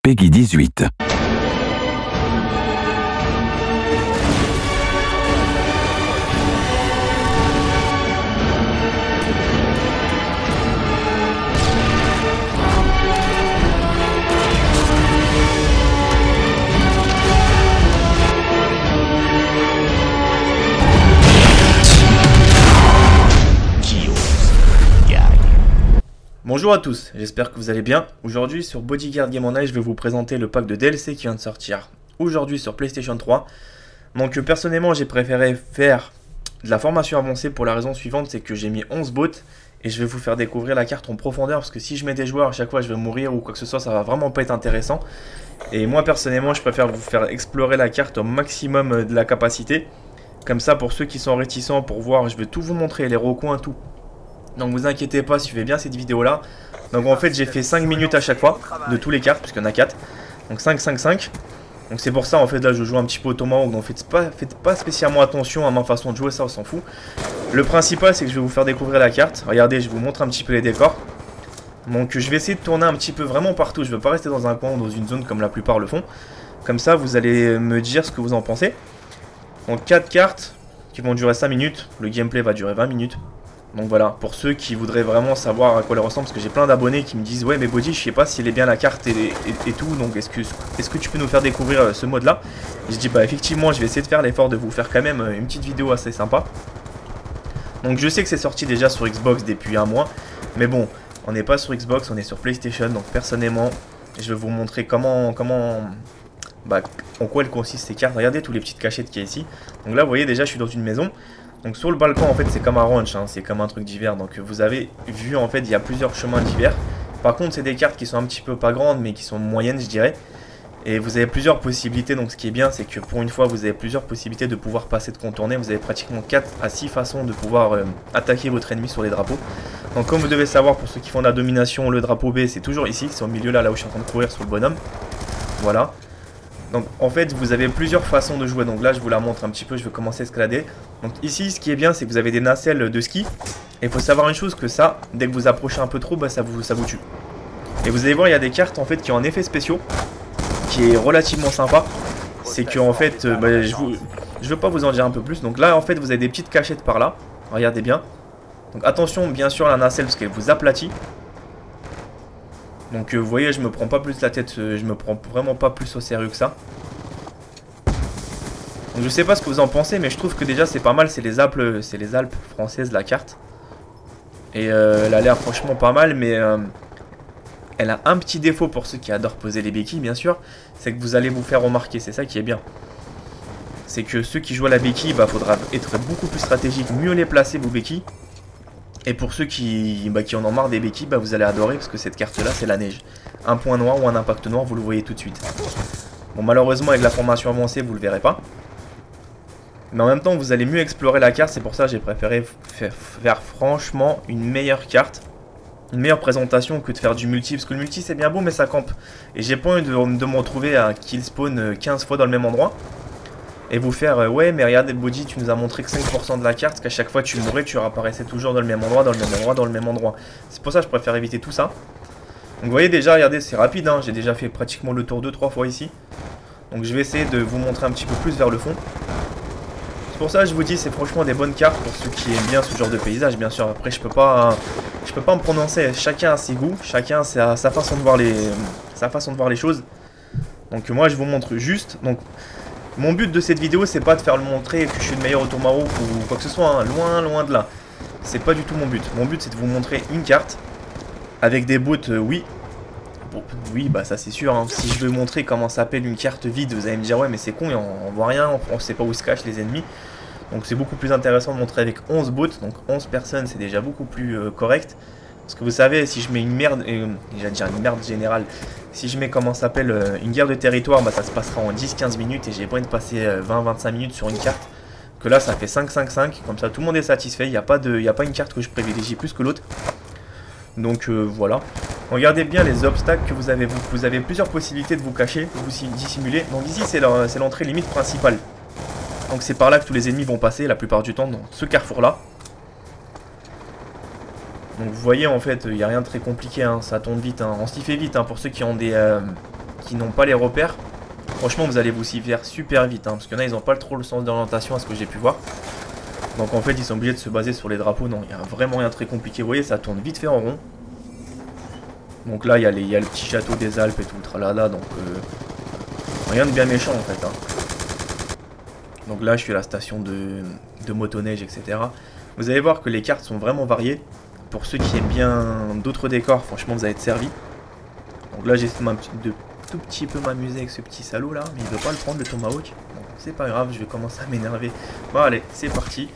Peggy 18. Bonjour à tous, j'espère que vous allez bien. Aujourd'hui sur Bodyguard Game Online, je vais vous présenter le pack de DLC qui vient de sortir aujourd'hui sur PlayStation 3. Donc personnellement j'ai préféré faire de la formation avancée pour la raison suivante, c'est que j'ai mis 11 bots et je vais vous faire découvrir la carte en profondeur parce que si je mets des joueurs à chaque fois je vais mourir ou quoi que ce soit, ça va vraiment pas être intéressant. Et moi personnellement je préfère vous faire explorer la carte au maximum de la capacité. Comme ça pour ceux qui sont réticents pour voir, je vais tout vous montrer, les recoins, tout. Donc vous inquiétez pas, suivez bien cette vidéo là. Donc en fait j'ai fait 5 minutes à chaque fois de tous les cartes, puisqu'il y en a 4. Donc 5, 5, 5. Donc c'est pour ça en fait là je joue un petit peu au tomahawk. Donc faites pas spécialement attention à ma façon de jouer, ça on s'en fout. Le principal c'est que je vais vous faire découvrir la carte. Regardez, je vous montre un petit peu les décors. Donc je vais essayer de tourner un petit peu vraiment partout. Je ne veux pas rester dans un coin ou dans une zone comme la plupart le font. Comme ça vous allez me dire ce que vous en pensez. Donc 4 cartes qui vont durer 5 minutes. Le gameplay va durer 20 minutes. Donc voilà, pour ceux qui voudraient vraiment savoir à quoi elle ressemble, parce que j'ai plein d'abonnés qui me disent ouais mais Body je sais pas s'il est bien la carte et tout, donc est-ce que tu peux nous faire découvrir ce mode là. Et je dis bah effectivement je vais essayer de faire l'effort de vous faire quand même une petite vidéo assez sympa. Donc je sais que c'est sorti déjà sur Xbox depuis un mois, mais bon on n'est pas sur Xbox, on est sur PlayStation, donc personnellement je vais vous montrer en quoi elles consistent ces cartes. Regardez tous les petites cachettes qu'il y a ici. Donc là vous voyez déjà je suis dans une maison. Donc sur le balcon en fait c'est comme un ranch, hein, c'est comme un truc d'hiver. Donc vous avez vu en fait il y a plusieurs chemins d'hiver. Par contre c'est des cartes qui sont un petit peu pas grandes mais qui sont moyennes je dirais. Et vous avez plusieurs possibilités, donc ce qui est bien c'est que pour une fois vous avez plusieurs possibilités de pouvoir passer, de contourner. Vous avez pratiquement 4 à 6 façons de pouvoir attaquer votre ennemi sur les drapeaux. Donc comme vous devez savoir, pour ceux qui font de la domination, le drapeau B c'est toujours ici, c'est au milieu là où je suis en train de courir sur le bonhomme. Voilà. Donc en fait vous avez plusieurs façons de jouer, donc là je vous la montre un petit peu, je vais commencer à escalader. Donc ici ce qui est bien c'est que vous avez des nacelles de ski. Et il faut savoir une chose, que ça, dès que vous approchez un peu trop, bah, ça vous tue. Et vous allez voir il y a des cartes en fait qui ont un effet spéciaux qui est relativement sympa. C'est que en fait, je veux pas vous en dire un peu plus. Donc là en fait vous avez des petites cachettes par là, regardez bien. Donc attention bien sûr à la nacelle parce qu'elle vous aplatit. Donc vous voyez je me prends pas plus la tête, je me prends vraiment pas plus au sérieux que ça. Donc je sais pas ce que vous en pensez mais je trouve que déjà c'est pas mal, c'est les Alpes françaises la carte. Et elle a l'air franchement pas mal mais elle a un petit défaut pour ceux qui adorent poser les béquilles bien sûr. C'est que vous allez vous faire remarquer, c'est ça qui est bien. C'est que ceux qui jouent à la béquille, bah faudra être beaucoup plus stratégique, mieux les placer vos béquilles. Et pour ceux qui en ont marre des béquilles, bah vous allez adorer parce que cette carte là c'est la neige. Un point noir ou un impact noir, vous le voyez tout de suite. Bon malheureusement avec la formation avancée vous le verrez pas. Mais en même temps vous allez mieux explorer la carte, c'est pour ça que j'ai préféré faire franchement une meilleure carte. Une meilleure présentation que de faire du multi, parce que le multi c'est bien beau mais ça campe. Et j'ai pas envie de me retrouver à kill spawn 15 fois dans le même endroit. Et vous faire ouais mais regardez Body tu nous as montré que 5% de la carte, qu'à chaque fois tu mourais tu réapparaissais toujours dans le même endroit, dans le même endroit, dans le même endroit. C'est pour ça que je préfère éviter tout ça. Donc vous voyez déjà, regardez c'est rapide hein, j'ai déjà fait pratiquement le tour 2-3 fois ici. Donc je vais essayer de vous montrer un petit peu plus vers le fond. C'est pour ça que je vous dis c'est franchement des bonnes cartes pour ceux qui aiment bien ce genre de paysage. Bien sûr après je peux pas me prononcer, chacun a ses goûts, chacun a sa façon de voir les choses. Donc moi je vous montre juste. Donc mon but de cette vidéo c'est pas de faire le montrer que je suis le meilleur au tomahawk ou quoi que ce soit, hein. Loin de là. C'est pas du tout mon but. Mon but c'est de vous montrer une carte avec des bots, oui. Bon, oui bah ça c'est sûr, hein. Si je veux montrer comment s'appelle une carte vide, vous allez me dire ouais mais c'est con, on voit rien, on sait pas où se cachent les ennemis. Donc c'est beaucoup plus intéressant de montrer avec 11 bots, donc 11 personnes c'est déjà beaucoup plus correct. Parce que vous savez, si je mets une merde, j'allais dire une merde générale, si je mets comment s'appelle une guerre de territoire, bah ça se passera en 10-15 minutes et j'ai pas envie de passer 20-25 minutes sur une carte. Que là ça fait 5-5-5, comme ça tout le monde est satisfait, il n'y a pas une carte que je privilégie plus que l'autre. Donc voilà. Regardez bien les obstacles que vous avez. Vous avez plusieurs possibilités de vous cacher, de vous dissimuler. Donc ici c'est l'entrée limite principale. Donc c'est par là que tous les ennemis vont passer la plupart du temps, dans ce carrefour là. Donc vous voyez en fait il n'y a rien de très compliqué, hein, ça tombe vite, hein. On s'y fait vite hein, pour ceux qui ont qui n'ont pas les repères, franchement vous allez vous y faire super vite, hein, parce qu'il y en a ils n'ont pas trop le sens d'orientation à ce que j'ai pu voir. Donc en fait ils sont obligés de se baser sur les drapeaux. Non, il n'y a vraiment rien de très compliqué. Vous voyez, ça tourne vite fait en rond. Donc là il y a le petit château des Alpes et tout, tralala, donc rien de bien méchant en fait, hein. Donc là je suis à la station de motoneige, etc. Vous allez voir que les cartes sont vraiment variées. Pour ceux qui aiment bien d'autres décors, franchement vous allez être servi. Donc là j'essaie de tout petit peu m'amuser avec ce petit salaud là, mais il veut pas le prendre le tomahawk. Bon, c'est pas grave, je vais commencer à m'énerver. Bon allez, c'est parti.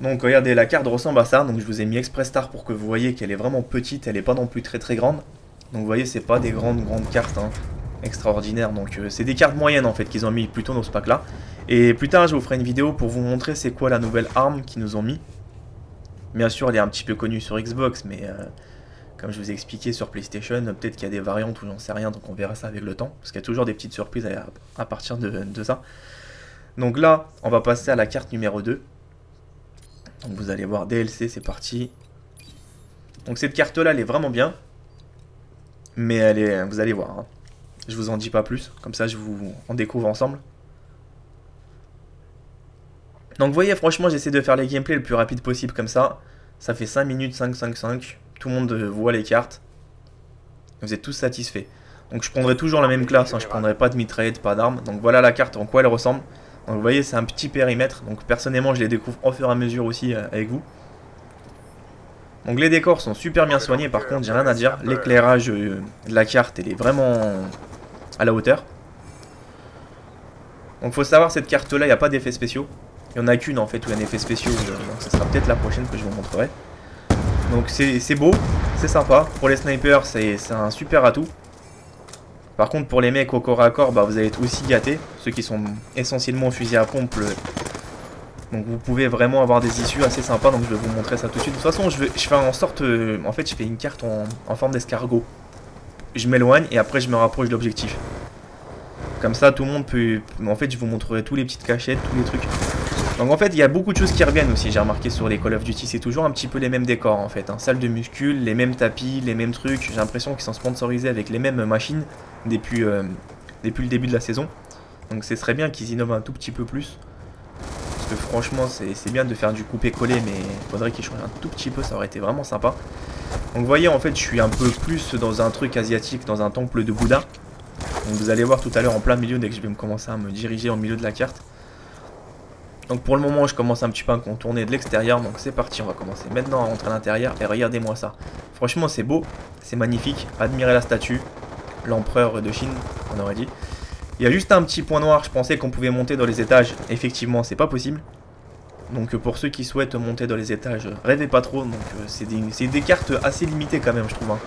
Donc regardez, la carte ressemble à ça. Donc je vous ai mis Express Star pour que vous voyez qu'elle est vraiment petite, elle est pas non plus très grande. Donc vous voyez, c'est pas des grandes cartes, hein, extraordinaires. Donc c'est des cartes moyennes en fait qu'ils ont mis plutôt dans ce pack là. Et plus tard je vous ferai une vidéo pour vous montrer c'est quoi la nouvelle arme qu'ils nous ont mis. Bien sûr elle est un petit peu connue sur Xbox, mais comme je vous ai expliqué sur PlayStation, peut-être qu'il y a des variantes ou j'en sais rien, donc on verra ça avec le temps. Parce qu'il y a toujours des petites surprises à partir de ça. Donc là, on va passer à la carte numéro 2. Donc vous allez voir DLC, c'est parti. Donc cette carte là, elle est vraiment bien. Mais elle est, vous allez voir, hein. Je vous en dis pas plus, comme ça on découvre ensemble. Donc vous voyez, franchement j'essaie de faire les gameplays le plus rapide possible comme ça. Ça fait 5 minutes, 5. Tout le monde voit les cartes. Vous êtes tous satisfaits. Donc je prendrai toujours la même classe, hein. Je prendrai pas de mitraillette, pas d'armes. Donc voilà la carte, en quoi elle ressemble. Donc vous voyez, c'est un petit périmètre. Donc personnellement je les découvre au fur et à mesure aussi avec vous. Donc les décors sont super bien soignés, par contre j'ai rien à dire. L'éclairage de la carte, elle est vraiment à la hauteur. Donc faut savoir, cette carte là, il n'y a pas d'effets spéciaux. Il n'y en a qu'une en fait où il y a un effet spécial. Donc ça sera peut-être la prochaine que je vous montrerai. Donc c'est beau, c'est sympa. Pour les snipers, c'est un super atout. Par contre, pour les mecs au corps à corps, bah, vous allez être aussi gâtés. Ceux qui sont essentiellement fusil à pompe. Donc vous pouvez vraiment avoir des issues assez sympas. Donc je vais vous montrer ça tout de suite. De toute façon, je fais en sorte... en fait, je fais une carte en forme d'escargot. Je m'éloigne et après je me rapproche de l'objectif. Comme ça, tout le monde peut... En fait, je vous montrerai tous les petites cachettes, tous les trucs. Donc en fait, il y a beaucoup de choses qui reviennent aussi, j'ai remarqué sur les Call of Duty, c'est toujours un petit peu les mêmes décors en fait, hein. Salle de muscu, les mêmes tapis, les mêmes trucs, j'ai l'impression qu'ils sont sponsorisés avec les mêmes machines depuis le début de la saison. Donc ce serait bien qu'ils innovent un tout petit peu plus. Parce que franchement, c'est bien de faire du coupé-collé, mais il faudrait qu'ils changent un tout petit peu, ça aurait été vraiment sympa. Donc vous voyez, en fait, je suis un peu plus dans un truc asiatique, dans un temple de Bouddha. Donc vous allez voir tout à l'heure en plein milieu, dès que je vais me commencer à me diriger au milieu de la carte. Donc pour le moment je commence un petit peu à contourner de l'extérieur. Donc c'est parti, on va commencer maintenant à rentrer à l'intérieur. Et regardez-moi ça. Franchement c'est beau, c'est magnifique. Admirez la statue. L'empereur de Chine, on aurait dit. Il y a juste un petit point noir, je pensais qu'on pouvait monter dans les étages. Effectivement c'est pas possible. Donc pour ceux qui souhaitent monter dans les étages, rêvez pas trop. Donc c'est des cartes assez limitées quand même, je trouve, hein.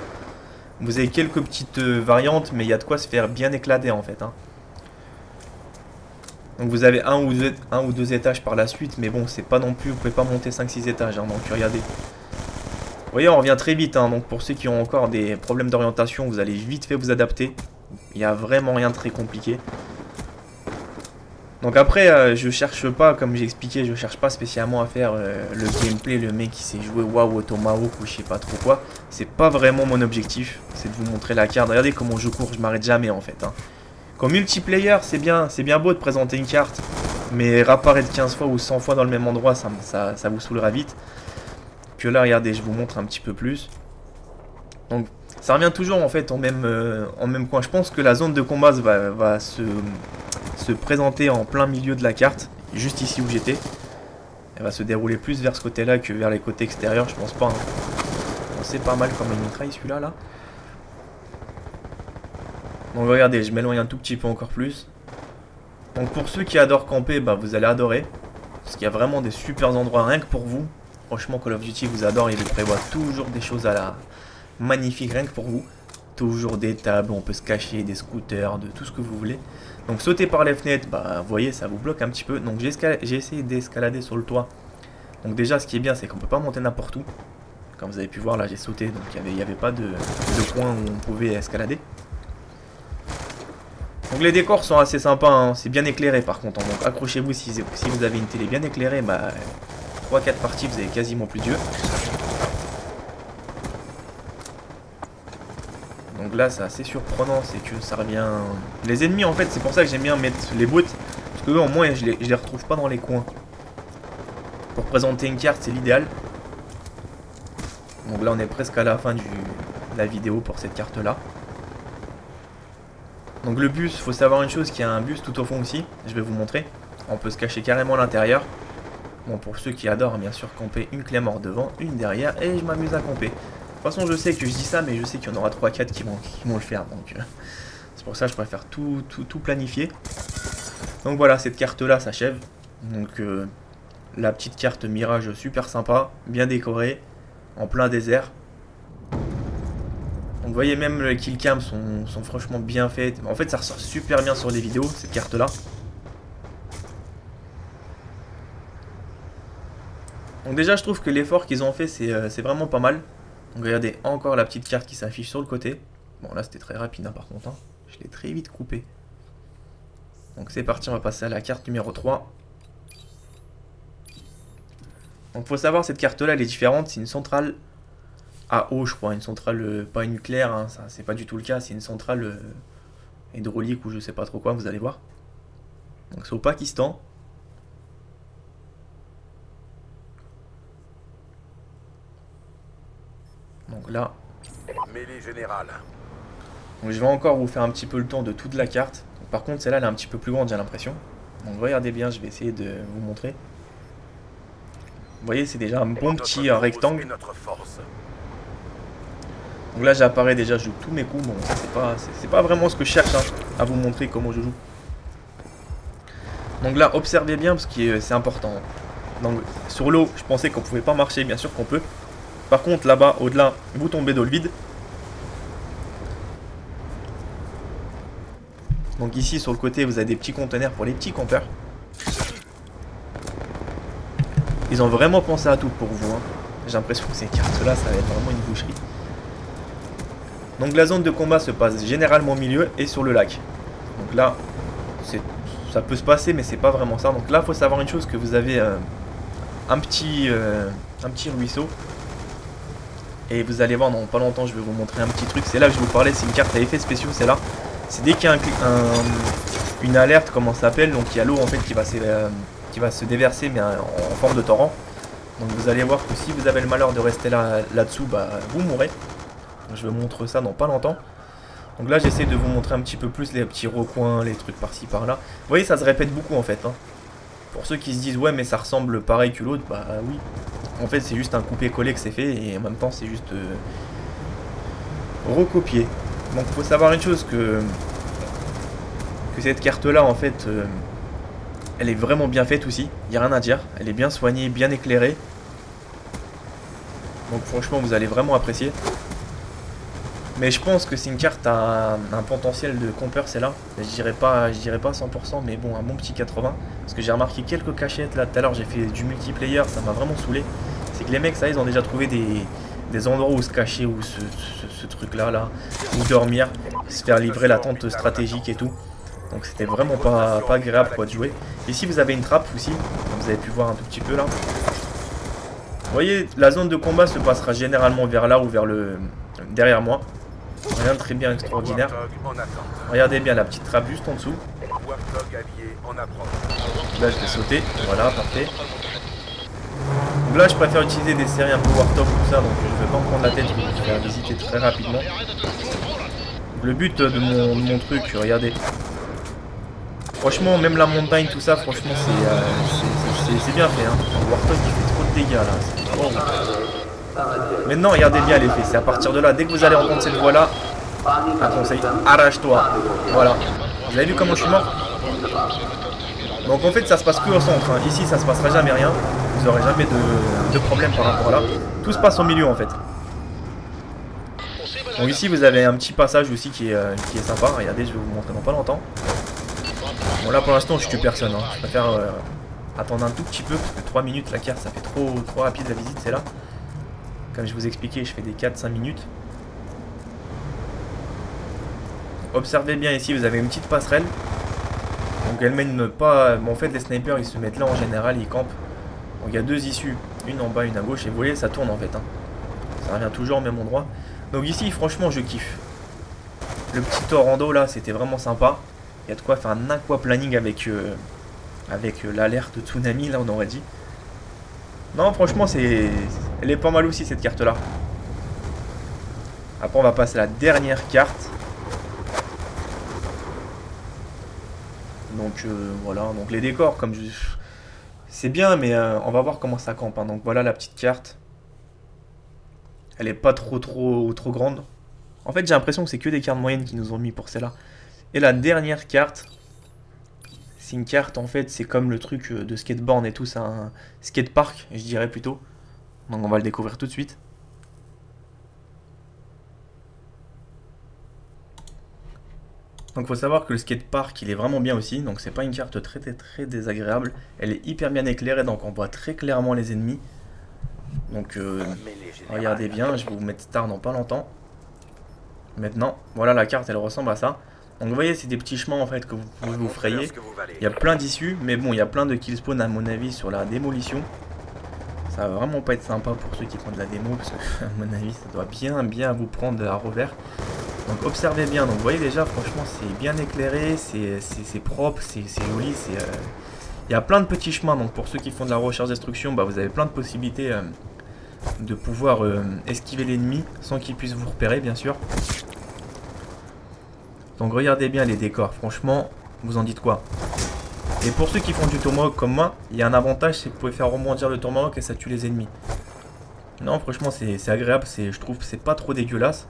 Vous avez quelques petites variantes, mais il y a de quoi se faire bien éclater en fait, hein. Donc vous avez un ou deux étages par la suite, mais bon, c'est pas non plus, vous pouvez pas monter 5-6 étages, hein, donc regardez. Vous voyez, on revient très vite, hein, donc pour ceux qui ont encore des problèmes d'orientation, vous allez vite fait vous adapter. Il n'y a vraiment rien de très compliqué. Donc après, je cherche pas, comme j'ai expliqué, je cherche pas spécialement à faire le gameplay, le mec qui sait jouer waouh au tomahawk ou je sais pas trop quoi. C'est pas vraiment mon objectif, c'est de vous montrer la carte. Regardez comment je cours, je m'arrête jamais en fait, hein. Comme multiplayer, c'est bien beau de présenter une carte, mais réapparaître 15 fois ou 100 fois dans le même endroit, ça vous saoulera vite. Que là, regardez, je vous montre un petit peu plus. Donc, ça revient toujours en fait en même coin. Je pense que la zone de combat va se présenter en plein milieu de la carte, juste ici où j'étais. Elle va se dérouler plus vers ce côté-là que vers les côtés extérieurs, je pense pas, hein. Bon, c'est pas mal comme une mitraille celui-là, là. Donc regardez, je m'éloigne un tout petit peu encore plus. Donc pour ceux qui adorent camper, bah, vous allez adorer. Parce qu'il y a vraiment des super endroits rien que pour vous. Franchement, Call of Duty vous adore, il vous prévoit toujours des choses à la magnifique rien que pour vous. Toujours des tables, on peut se cacher, des scooters, de tout ce que vous voulez. Donc sauter par les fenêtres, bah vous voyez, ça vous bloque un petit peu. Donc j'ai essayé d'escalader sur le toit. Donc déjà, ce qui est bien, c'est qu'on peut pas monter n'importe où. Comme vous avez pu voir, là j'ai sauté, donc il n'y avait pas de coin où on pouvait escalader. Donc les décors sont assez sympas, hein. C'est bien éclairé par contre, hein. Donc accrochez-vous si vous avez une télé bien éclairée, bah 3-4 parties vous avez quasiment plus d'yeux. Donc Donc là c'est assez surprenant, c'est que ça revient... Les ennemis en fait, c'est pour ça que j'aime bien mettre les bots. Parce que eux au moins je les retrouve pas dans les coins. Pour présenter une carte c'est l'idéal. Donc là on est presque à la fin de la vidéo pour cette carte là. Donc le bus, faut savoir une chose, qu'il y a un bus tout au fond aussi. Je vais vous montrer. On peut se cacher carrément à l'intérieur. Bon, pour ceux qui adorent bien sûr camper, une clé mort devant, une derrière, et je m'amuse à camper. De toute façon je sais que je dis ça, mais je sais qu'il y en aura 3-4 qui vont le faire. Donc c'est pour ça que je préfère tout planifier. Donc voilà, cette carte là s'achève. Donc la petite carte mirage super sympa, bien décorée, en plein désert. Donc vous voyez même les killcams sont franchement bien faits. En fait ça ressort super bien sur les vidéos cette carte là. Donc déjà je trouve que l'effort qu'ils ont fait c'est vraiment pas mal. Donc regardez encore la petite carte qui s'affiche sur le côté. Bon là c'était très rapide hein, par contre hein. Je l'ai très vite coupé. Donc c'est parti, on va passer à la carte numéro 3. Donc faut savoir cette carte là elle est différente, c'est une centrale à eau je crois, une centrale pas nucléaire, hein, ça c'est pas du tout le cas, c'est une centrale hydraulique ou je sais pas trop quoi, vous allez voir. Donc c'est au Pakistan. Donc là, mêlée générale. donc je vais encore vous faire un petit peu le tour de toute la carte. Donc, par contre celle-là elle est un petit peu plus grande j'ai l'impression. Donc regardez bien, je vais essayer de vous montrer. Vous voyez c'est déjà un bon petit rectangle. Donc là j'apparais déjà, je joue tous mes coups, bon c'est pas vraiment ce que je cherche hein, à vous montrer comment je joue. Donc là observez bien parce que c'est important. Donc sur l'eau je pensais qu'on pouvait pas marcher, bien sûr qu'on peut. Par contre là-bas au-delà vous tombez dans le vide. Donc ici sur le côté vous avez des petits conteneurs pour les petits campeurs. Ils ont vraiment pensé à tout pour vous hein. J'ai l'impression que ces cartes là ça va être vraiment une boucherie. Donc la zone de combat se passe généralement au milieu et sur le lac. Donc là, ça peut se passer mais c'est pas vraiment ça. Donc là, il faut savoir une chose, que vous avez un petit ruisseau. Et vous allez voir dans pas longtemps, je vais vous montrer un petit truc. C'est là que je vous parlais, c'est une carte à effets spéciaux, c'est là. C'est dès qu'il y a une alerte, comment ça s'appelle, donc il y a l'eau en fait qui va se déverser mais en forme de torrent. Donc vous allez voir que si vous avez le malheur de rester là-dessous, bah, vous mourrez. Je vous montre ça dans pas longtemps. Donc là j'essaie de vous montrer un petit peu plus les petits recoins, les trucs par-ci par-là. Vous voyez ça se répète beaucoup en fait hein. Pour ceux qui se disent ouais mais ça ressemble pareil que l'autre, bah oui. En fait c'est juste un coupé-collé que c'est fait et en même temps c'est juste recopié. Donc faut savoir une chose, que cette carte là en fait elle est vraiment bien faite aussi. Il n'y a rien à dire, elle est bien soignée, bien éclairée. Donc franchement vous allez vraiment apprécier. Mais je pense que c'est une carte à un potentiel de compeur, c'est là. Je dirais pas 100%, mais bon, un bon petit 80. Parce que j'ai remarqué quelques cachettes là tout à l'heure, j'ai fait du multiplayer, ça m'a vraiment saoulé. C'est que les mecs, ça, ils ont déjà trouvé des endroits où se cacher, ou ce truc là, où dormir, se faire livrer la tente stratégique et tout. Donc c'était vraiment pas agréable quoi de jouer. Ici vous avez une trappe aussi, comme vous avez pu voir un tout petit peu là. Vous voyez, la zone de combat se passera généralement vers là ou vers derrière moi. Rien de très bien extraordinaire. Regardez bien la petite trappe juste en dessous. Là je vais sauter, voilà, parfait. Donc là je préfère utiliser des séries un peu Warthog tout ça, donc je ne vais pas me prendre la tête, je vais vous faire visiter très rapidement. Le but de mon truc, regardez. Franchement même la montagne tout ça, franchement c'est bien fait hein. Le Warthog il fait trop de dégâts là. Wow. Maintenant regardez bien l'effet, c'est à partir de là, dès que vous allez entendre cette voix là, un conseil, arrache-toi. Voilà. Vous avez vu comment je suis mort? Donc en fait ça se passe que au centre hein. Ici ça se passera jamais rien. Vous n'aurez jamais de problème par rapport à là. Tout se passe au milieu en fait. Donc ici vous avez un petit passage aussi qui est sympa. Regardez, je vais vous montrer dans pas longtemps. Bon là pour l'instant je tue personne hein. Je préfère attendre un tout petit peu parce que 3 minutes la carte ça fait trop rapide la visite, c'est là. Comme je vous expliquais, je fais des 4-5 minutes. Observez bien ici, vous avez une petite passerelle. Donc elle mène pas... Bon, en fait les snipers ils se mettent là en général, ils campent. Donc il y a deux issues, une en bas, une à gauche. Et vous voyez ça tourne en fait hein. Ça revient toujours au même endroit. Donc ici franchement je kiffe. Le petit Torrando là, c'était vraiment sympa. Il y a de quoi faire un aquaplaning avec, l'alerte tsunami là, on aurait dit. Non, franchement, elle est pas mal aussi cette carte là. Après, on va passer à la dernière carte. Donc voilà, donc les décors, comme c'est bien, mais on va voir comment ça campe. Hein. Donc voilà la petite carte. Elle est pas trop grande. En fait, j'ai l'impression que c'est que des cartes moyennes qui nous ont mis pour celle-là. Et la dernière carte, c'est une carte, en fait, c'est comme le truc de skateboard et tout, c'est un skatepark, je dirais plutôt. Donc on va le découvrir tout de suite. Donc faut savoir que le skatepark, il est vraiment bien aussi, donc c'est pas une carte très désagréable. Elle est hyper bien éclairée, donc on voit très clairement les ennemis. Donc regardez bien, je vais vous mettre Star dans pas longtemps. Maintenant, voilà la carte, elle ressemble à ça. Donc vous voyez, c'est des petits chemins en fait que vous pouvez vous frayer. Il y a plein d'issues, mais bon, il y a plein de kill spawn à mon avis sur la démolition. Ça va vraiment pas être sympa pour ceux qui font de la démo, parce que à mon avis, ça doit bien vous prendre à revers. Donc observez bien, donc vous voyez déjà, franchement, c'est bien éclairé, c'est propre, c'est joli, il y a plein de petits chemins, donc pour ceux qui font de la recherche destruction, bah, vous avez plein de possibilités de pouvoir esquiver l'ennemi sans qu'il puisse vous repérer, bien sûr. Donc regardez bien les décors, franchement, vous en dites quoi? Et pour ceux qui font du tomahawk comme moi, il y a un avantage, c'est que vous pouvez faire rebondir le tomahawk et ça tue les ennemis. Non, franchement, c'est agréable, je trouve que c'est pas trop dégueulasse.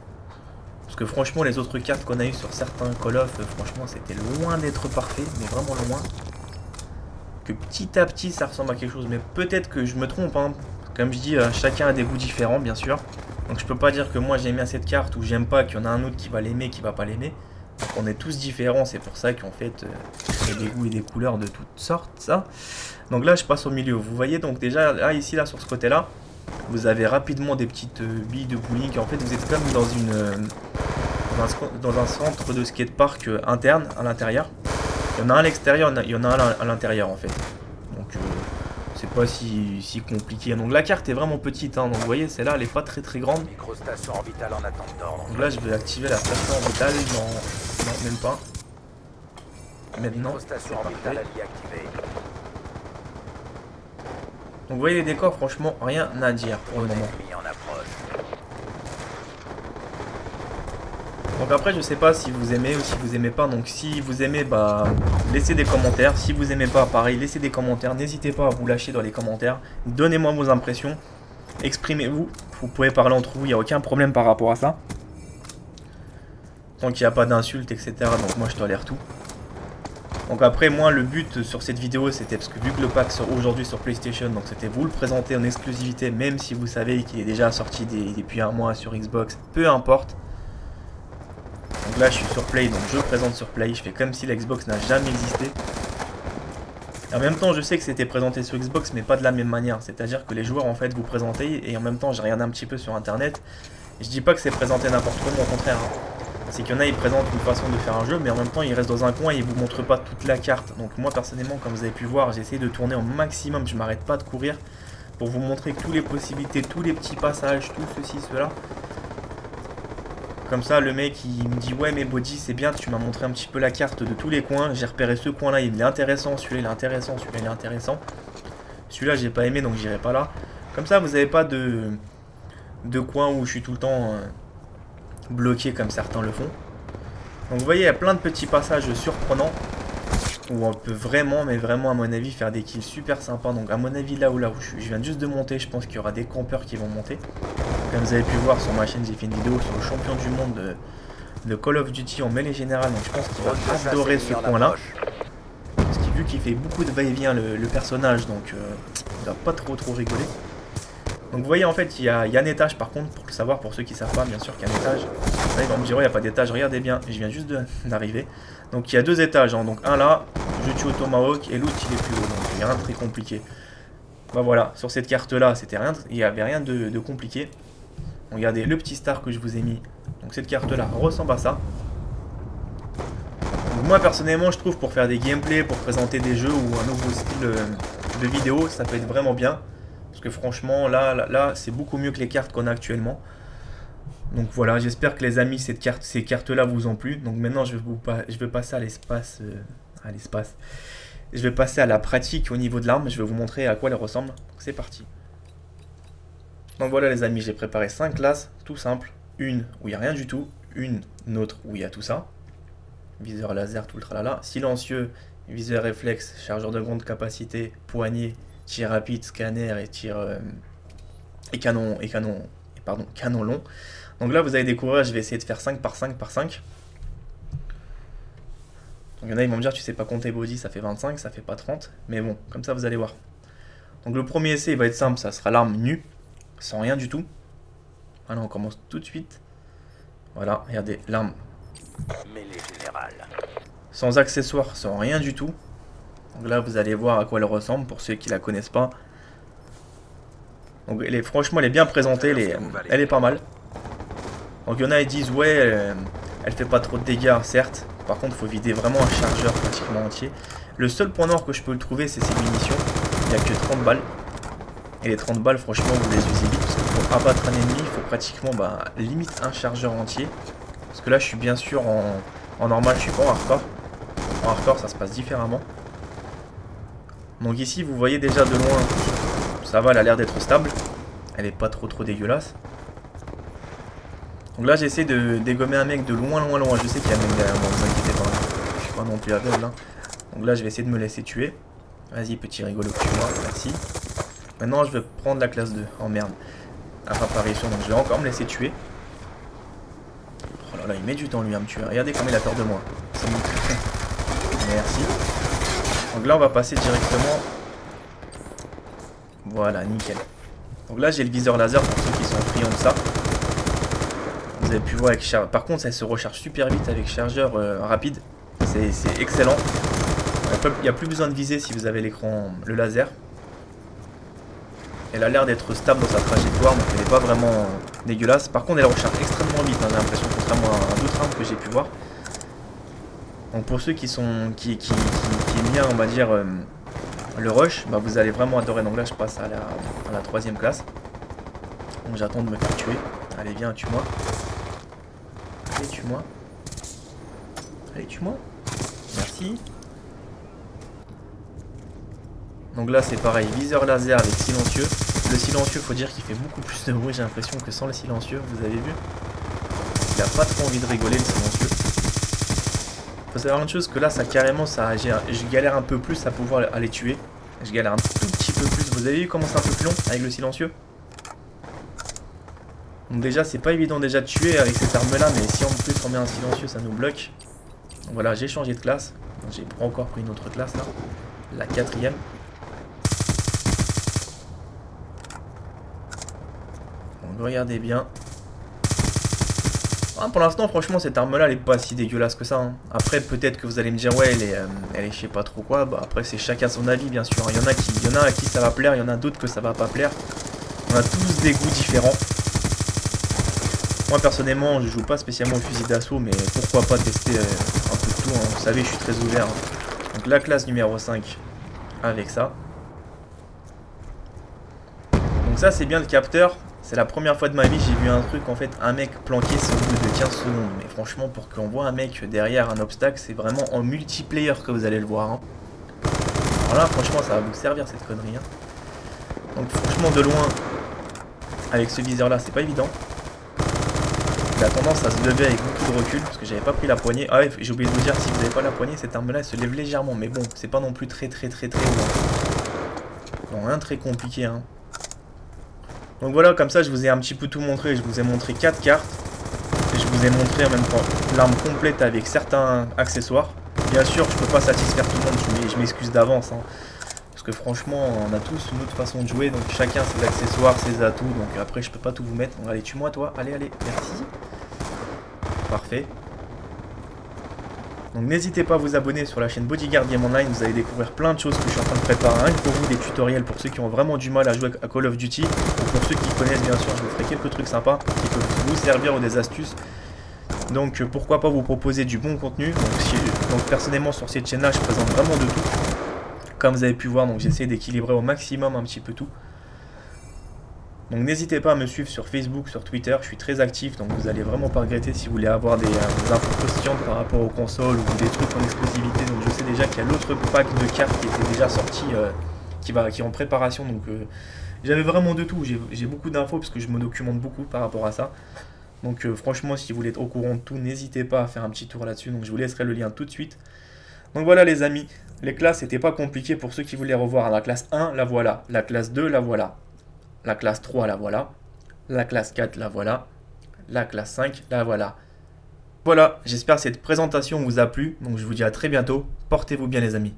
Parce que franchement, les autres cartes qu'on a eu sur certains Call of, franchement, c'était loin d'être parfait, mais vraiment loin. Que petit à petit, ça ressemble à quelque chose, mais peut-être que je me trompe, hein. Comme je dis, chacun a des goûts différents, bien sûr. Donc je peux pas dire que moi j'aime bien cette carte ou j'aime pas, qu'il y en a un autre qui va l'aimer, qui va pas l'aimer. On est tous différents, c'est pour ça qu'en fait, il y a des goûts et des couleurs de toutes sortes, ça. Donc là, je passe au milieu. Vous voyez, donc déjà, là, ici, là, sur ce côté-là, vous avez rapidement des petites billes de bowling. En fait, vous êtes comme dans un centre de skatepark interne, à l'intérieur. Il y en a un à l'extérieur, il y en a un à l'intérieur, en fait. Donc, c'est pas si compliqué. Donc, la carte est vraiment petite, hein. Donc, vous voyez, celle-là, elle est pas très grande. Donc là, je vais activer la station orbitale. Non, même pas. Maintenant, c'est parfait. Donc vous voyez les décors, franchement, rien à dire pour le moment. Donc après, je sais pas si vous aimez ou si vous aimez pas. Donc si vous aimez, bah laissez des commentaires. Si vous aimez pas, pareil, laissez des commentaires. N'hésitez pas à vous lâcher dans les commentaires. Donnez-moi vos impressions. Exprimez-vous. Vous pouvez parler entre vous, il n'y a aucun problème par rapport à ça. Tant qu'il n'y a pas d'insultes, etc. Donc moi, je tolère tout. Donc après, moi, le but sur cette vidéo, c'était parce que vu que le pack sort aujourd'hui sur PlayStation, donc c'était vous le présenter en exclusivité, même si vous savez qu'il est déjà sorti depuis un mois sur Xbox, peu importe. Donc là, je suis sur Play, donc je le présente sur Play. Je fais comme si la Xbox n'a jamais existé. Et en même temps, je sais que c'était présenté sur Xbox, mais pas de la même manière. C'est-à-dire que les joueurs, en fait, vous présentez, et en même temps, j'ai regardé un petit peu sur Internet. Et je dis pas que c'est présenté n'importe comment, au contraire. C'est qu'il y en a, ils présentent une façon de faire un jeu, mais en même temps, ils restent dans un coin et ils vous montrent pas toute la carte. Donc moi, personnellement, comme vous avez pu voir, j'ai essayé de tourner au maximum. Je m'arrête pas de courir pour vous montrer toutes les possibilités, tous les petits passages, tout ceci, cela. Comme ça, le mec, il me dit, ouais, mais Body, c'est bien, tu m'as montré un petit peu la carte de tous les coins. J'ai repéré ce coin-là, il est intéressant, celui-là, il est intéressant, celui-là, il est intéressant. Celui-là, j'ai pas aimé, donc j'irai pas là. Comme ça, vous n'avez pas de coin où je suis tout le temps bloqué comme certains le font. Donc vous voyez, il y a plein de petits passages surprenants où on peut vraiment, mais vraiment à mon avis, faire des kills super sympas. Donc à mon avis, là où je viens juste de monter, je pense qu'il y aura des campeurs qui vont monter. Comme vous avez pu voir sur ma chaîne, j'ai fait une vidéo sur le champion du monde de Call of Duty en mêlée générale. Donc je pense qu'il va adorer ce coin-là. Parce que vu qu'il fait beaucoup de va-et-vient le personnage, donc il va pas trop rigoler. Donc vous voyez, en fait, il y a un étage par contre, pour le savoir, pour ceux qui ne savent pas, bien sûr qu'il y a un étage. Là, ils vont me dire, ouais, il n'y a pas d'étage, regardez bien, je viens juste d'arriver. Donc il y a deux étages, hein. Donc un là, je tue au tomahawk, et l'autre il est plus haut, donc il n'y a rien de très compliqué. Bah voilà, sur cette carte là, il n'y avait rien de compliqué. Donc, regardez le petit star que je vous ai mis. Donc cette carte là ressemble à ça. Donc, moi personnellement, je trouve pour faire des gameplays, pour présenter des jeux ou un nouveau style de vidéo, ça peut être vraiment bien. Parce que franchement, là c'est beaucoup mieux que les cartes qu'on a actuellement. Donc voilà, j'espère que les amis, ces cartes-là vous ont plu. Donc maintenant, je vais passer à l'espace. Je vais passer à la pratique au niveau de l'arme. Je vais vous montrer à quoi elle ressemble. C'est parti. Donc voilà les amis, j'ai préparé 5 classes, tout simple. Une où il n'y a rien du tout. Une autre où il y a tout ça. Viseur laser, tout le tralala. Silencieux, viseur réflexe, chargeur de grande capacité, poignée, tir rapide, scanner et tir... canon long. Donc là vous allez découvrir, je vais essayer de faire 5 par 5 par 5. Donc il y en a, ils vont me dire, tu sais pas compter body, ça fait 25, ça fait pas 30. Mais bon, comme ça vous allez voir. Donc le premier essai, il va être simple, ça sera l'arme nue, sans rien du tout. Voilà, on commence tout de suite. Voilà, regardez, l'arme. Mêlée générale. Sans accessoires, sans rien du tout. Donc là, vous allez voir à quoi elle ressemble, pour ceux qui la connaissent pas. Donc franchement, elle est bien présentée, elle est pas mal. Donc il y en a, ils disent, ouais, elle fait pas trop de dégâts, certes. Par contre, il faut vider vraiment un chargeur pratiquement entier. Le seul point noir que je peux le trouver, c'est ses munitions. Il n'y a que 30 balles. Et les 30 balles, franchement, vous les usez vite. Parce que pour abattre un ennemi, il faut pratiquement limite un chargeur entier. Parce que là, je suis bien sûr en normal, je suis pas en hardcore. En hardcore, ça se passe différemment. Donc ici, vous voyez déjà de loin, ça va, elle a l'air d'être stable. Elle est pas trop dégueulasse. Donc là, j'essaie de dégommer un mec de loin. Je sais qu'il y a un mec derrière moi, ne vous inquiétez pas. Je suis pas non plus aveugle. Hein. Donc là, je vais essayer de me laisser tuer. Vas-y, petit rigolo, tue-moi, merci. Maintenant, je vais prendre la classe 2. Oh merde. Apparition, donc je vais encore me laisser tuer. Oh là là, il met du temps lui à me tuer. Regardez comme il a peur de moi. C'est mon truc. Merci. Donc là, on va passer directement. Voilà, nickel. Donc là, j'ai le viseur laser pour ceux qui sont friands de ça. Vous avez pu voir avec chargeur. Par contre, elle se recharge super vite avec chargeur rapide. C'est excellent. Il n'y a plus besoin de viser si vous avez l'écran, le laser. Elle a l'air d'être stable dans sa trajectoire, donc elle n'est pas vraiment dégueulasse. Par contre, elle recharge extrêmement vite, hein, j'ai l'impression, contrairement à d'autres armes que j'ai pu voir. Donc pour ceux qui aiment bien, on va dire, le rush, vous allez vraiment adorer. Donc là, je passe à la 3e classe. Donc j'attends de me faire tuer. Allez, viens, tue-moi. Allez, tue-moi. Allez, tue-moi. Merci. Donc là, c'est pareil, viseur laser avec silencieux. Le silencieux, faut dire qu'il fait beaucoup plus de bruit, j'ai l'impression, que sans le silencieux, vous avez vu. Il a pas trop envie de rigoler, le silencieux. Faut savoir une chose, que là, ça carrément, je galère un peu plus à pouvoir aller tuer. Je galère un tout petit peu plus. Vous avez vu comment c'est un peu plus long avec le silencieux? Donc déjà, c'est pas évident déjà de tuer avec cette arme-là, mais si en plus on met un silencieux, ça nous bloque. Donc voilà, j'ai changé de classe. J'ai encore pris une autre classe, là. La 4e. Donc regardez bien. Ah, pour l'instant, franchement, cette arme-là, elle est pas si dégueulasse que ça. Hein. Après, peut-être que vous allez me dire, ouais, elle est je sais pas trop quoi. Après, c'est chacun son avis, bien sûr. Il y en a à qui ça va plaire, il y en a d'autres que ça va pas plaire. On a tous des goûts différents. Moi, personnellement, je joue pas spécialement au fusil d'assaut, mais pourquoi pas tester un peu de tout. Hein. Vous savez, je suis très ouvert. Hein. Donc, la classe numéro 5 avec ça. Donc, ça, c'est bien le capteur. C'est la première fois de ma vie j'ai vu un truc, en fait, un mec planqué sur le bout de 15 secondes. Mais franchement, pour qu'on voit un mec derrière un obstacle, c'est vraiment en multiplayer que vous allez le voir. Hein. Alors là, franchement, ça va vous servir cette connerie. Hein. Donc franchement, de loin, avec ce viseur-là, c'est pas évident. Il a tendance à se lever avec beaucoup de recul, parce que j'avais pas pris la poignée. Ah ouais, j'ai oublié de vous dire, si vous n'avez pas la poignée, cette arme-là, elle se lève légèrement. Mais bon, c'est pas non plus très loin. Bon, rien de très compliqué, hein. Donc voilà, comme ça je vous ai un petit peu tout montré. Je vous ai montré 4 cartes. Et je vous ai montré en même temps l'arme complète avec certains accessoires. Bien sûr, je peux pas satisfaire tout le monde, je m'excuse d'avance. Hein, parce que franchement, on a tous une autre façon de jouer. Donc chacun ses accessoires, ses atouts. Donc après, je peux pas tout vous mettre. Donc allez, tue-moi toi. Allez, merci. Parfait. Donc n'hésitez pas à vous abonner sur la chaîne Bodyguard Game Online, vous allez découvrir plein de choses que je suis en train de préparer, rien que pour vous, des tutoriels pour ceux qui ont vraiment du mal à jouer à Call of Duty, ou pour ceux qui connaissent bien sûr, je vous ferai quelques trucs sympas qui peuvent vous servir ou des astuces. Donc pourquoi pas vous proposer du bon contenu. Donc personnellement sur cette chaîne là je présente vraiment de tout. Comme vous avez pu voir, donc j'essaie d'équilibrer au maximum un petit peu tout. Donc n'hésitez pas à me suivre sur Facebook, sur Twitter, je suis très actif, donc vous allez vraiment pas regretter si vous voulez avoir des infos croustillantes par rapport aux consoles ou des trucs en exclusivité. Donc je sais déjà qu'il y a l'autre pack de cartes qui était déjà sorti, qui est en préparation, donc j'avais vraiment de tout, j'ai beaucoup d'infos parce que je me documente beaucoup par rapport à ça. Donc franchement, si vous voulez être au courant de tout, n'hésitez pas à faire un petit tour là-dessus, donc je vous laisserai le lien tout de suite. Donc voilà les amis, les classes n'étaient pas compliquées pour ceux qui voulaient revoir. La classe 1, la voilà, la classe 2, la voilà. La classe 3, la voilà. La classe 4, la voilà. La classe 5, la voilà. Voilà, j'espère que cette présentation vous a plu. Donc je vous dis à très bientôt. Portez-vous bien les amis.